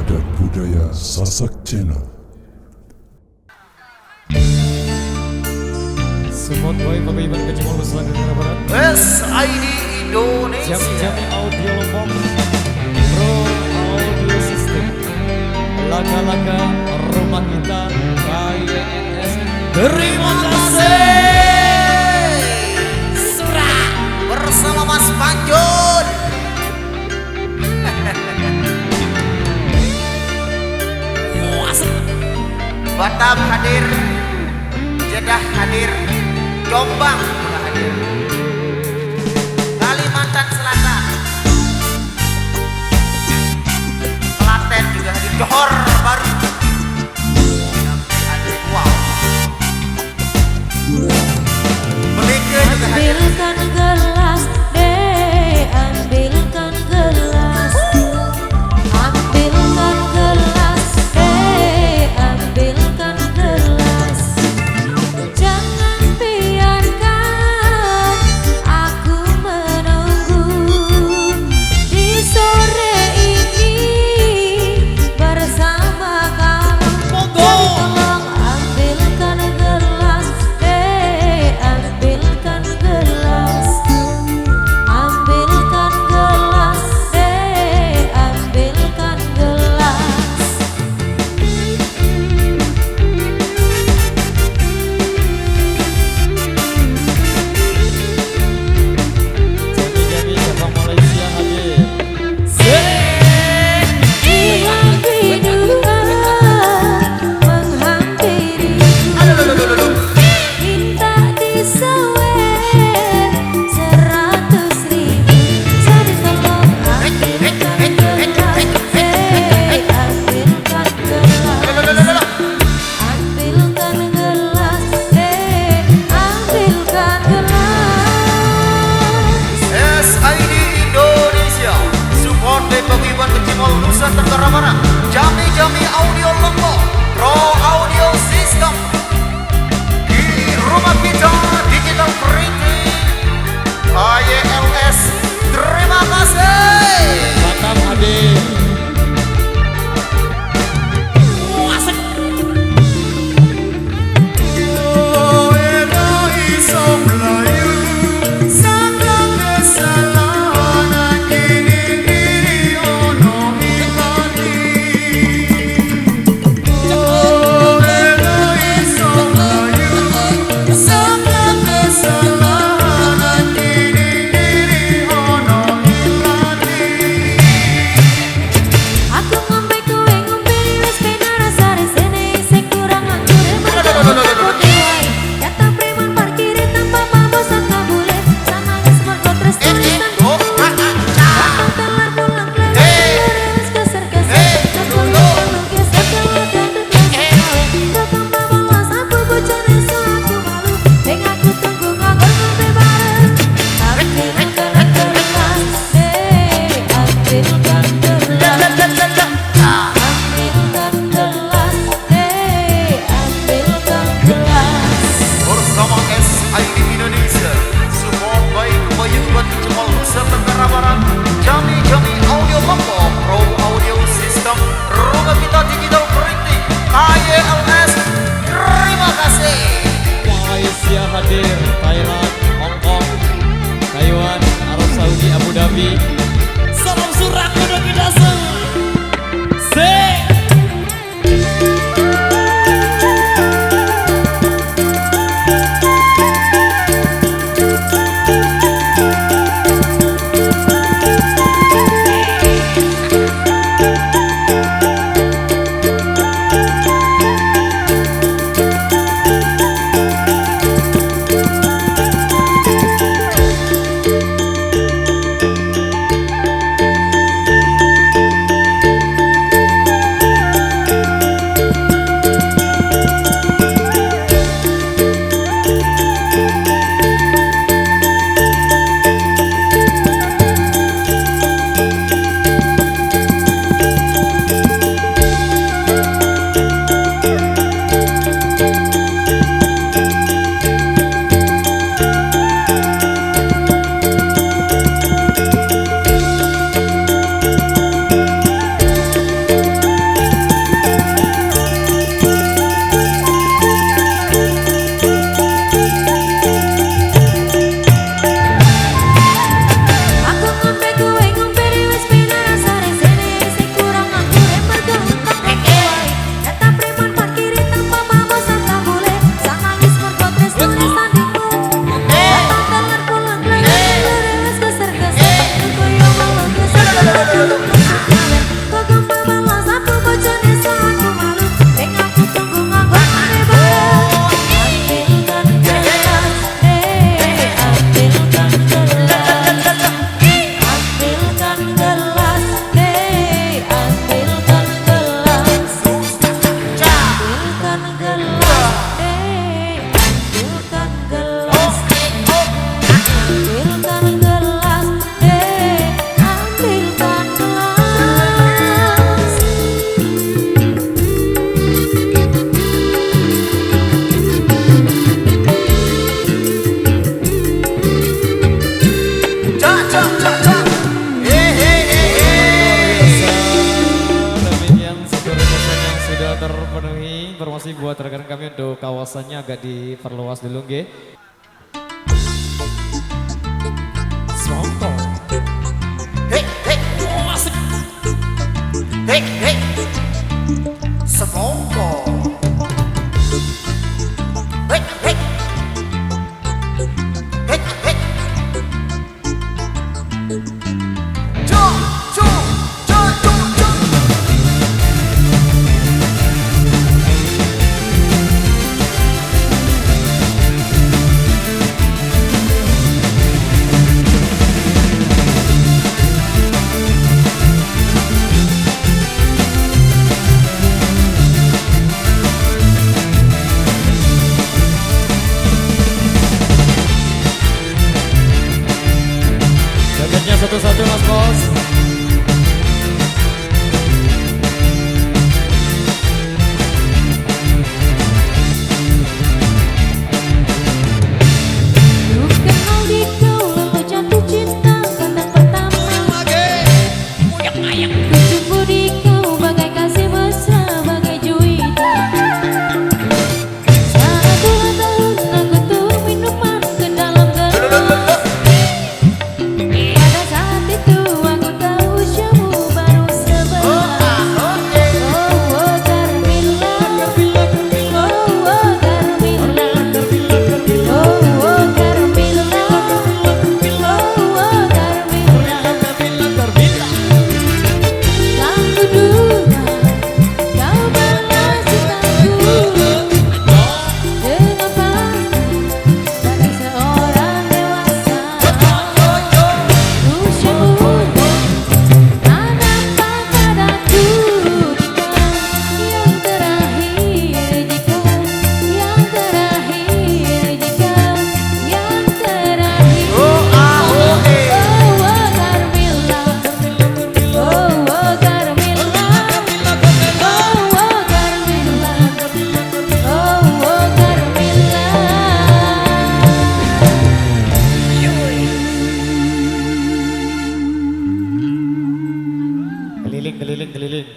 Adat Budaya Sasak Channel. Support boy pagaiban kecimol Selatan Negara Barat. SID Indonesia. Jami audio Lombok. Pro audio system. Laga-laga rumah kita KYNS. Terima kasih. Surah bersama Mas Panjun. Batam hadir, Jeddah hadir, Jombang juga hadir, Kalimantan Selatan, Klaten juga hadir, Johor Baru hadir. Wow, Melike juga hadir. Ambilkan gelas, deh, ambilkan gelas. Ambilkan gelas, deh, ambilkan gelas. Jangan biarkan aku menunggu di sore ini bersama kamu. Tolong ambilkan gelas, deh, ambilkan gelas. Ambilkan gelas, deh, ambilkan gelas. Jami Sabang Malaysia hadir. Hilang bidua menghampiri, minta disewer 100.000. Jadi tolong ambilkan gelas, deh, ambilkan gelas. Ambilkan gelas, deh, ambilkan gelas. SID Indonesia, support dari pagaiban kecimol Nusa Tenggara Barat. Jami audio Lombok, Pro audio system. Di rumah kita digital printing ILS. Terima kasih. Batam hadir. buat rekan kami untuk kawasannya agak diperluas dulu nggih. Semongko. Hei, hei, Asik. hei, hei. Semongko. Hei, hei. Hei, hei. Jo, jo, jo, jo, jo. Jogetnya satu-satu Mas Bos. Bukan hal di kau lalu jatuh cinta pandang pertama. Kucumbu di kau bagai kasih mesra bagai juwita. Saat ulang tahun aku tuang minuman ke dalam gelas. Pada saat itu aku tahu usiamu baru 11. Oh Carmilla, oh Carmilla, oh Carmilla, tak kuduga kau balas cintaku dengan pasti bagi seorang dewasa. Usiamu ada padaku yang terakhir jika yang terakhir jika yang terakhir. Oh, eh. Carmilla, oh Carmilla, oh Carmilla, oh Carmilla. Keliling, keliling, keliling.